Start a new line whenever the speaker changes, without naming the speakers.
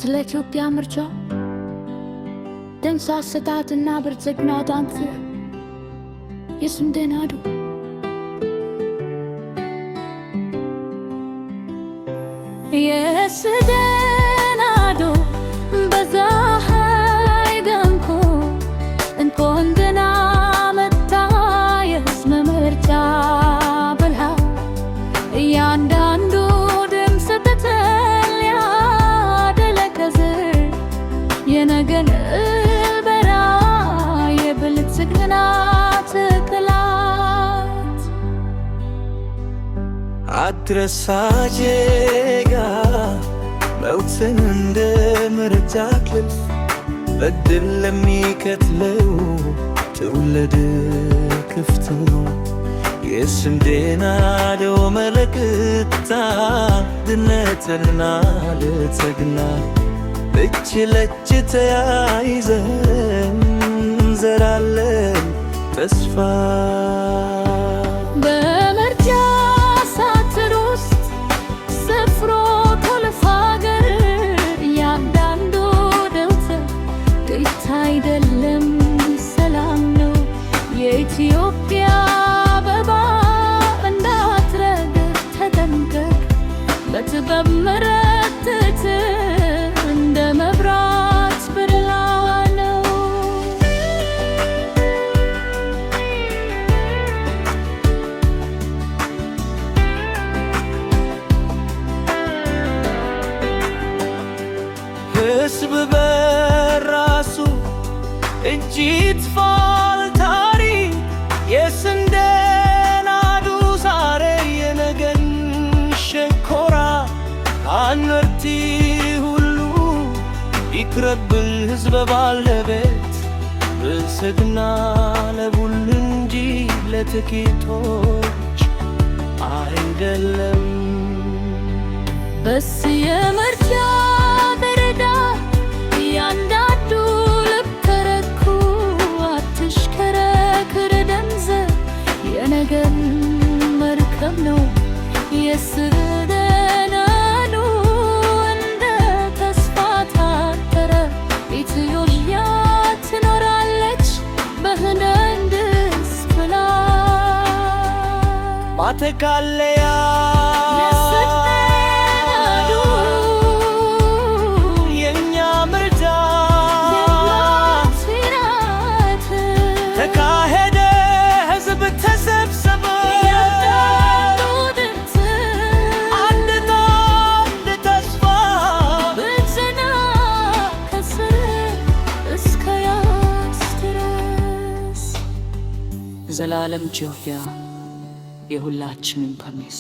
ስለ ኢትዮጵያ ምርጫ ድምፅ አሰጣጥና ብልጽግና ዳንስ የስንዴ ናዱ የስንዴ ናዱ በፀሐይ ደምቆ እንኳን ደህና መጣ የሕዝብ ምርጫ ብልሃት እያንዳንዱ ድምፅ ተተል ያደለቀዝር የነገን በራ የብልጽግና ትክላት
አትረሳጄጋ መውትን እንደ ምርጫ ክልፍ በድል ለሚከትለው ትውልድ ክፍት ነው። የስንዴ ናዶ መልእክት አንድነትና ብልጽግና እጅ ለእጅ ተያይዘን እንዘራለን ተስፋ።
በምርጫ ሳጥን ውስጥ ሰፍሮ ቶልፍ ሀገር እያንዳንዱ ድምፅ ጥይት አይደለም ሰላም ነው። የኢትዮጵያ አበባ እንዳትረግፍ ተጠንቀቅ፣ በጥበብ መረጥት እንደ መብራት ብርሃን ነው።
ሕዝብ በራሱ እጅ ይጥፋል ታሪክ የስንዴ ናዱ ዛሬ የነገን ሸኮራ አንወርቲ ሁሉ ይቅረብል ሕዝብ ባለቤት ብልጽግና ለሁሉ እንጂ ለጥቂቶች አይደለም።
በስ የምርጫ በረዳ እያንዳንዱ ልብ ተረኩ አትሽከረክር ደንዘር የነገን መርከብ ነው። የስንዴ ናዱ እንደ ተስፋ ታጠረ ኢትዮጵያ ትኖራለች በህንደንድስ ብላ
ማጠቃለያ ተካሄደ ሕዝብ ተሰብሰበ አንድና አንድ ተስፋ
ብልጽግና ከስር እስከ ያስ ድረስ
ዘላለም ኢትዮጵያ የሁላችንም ፐርሜስ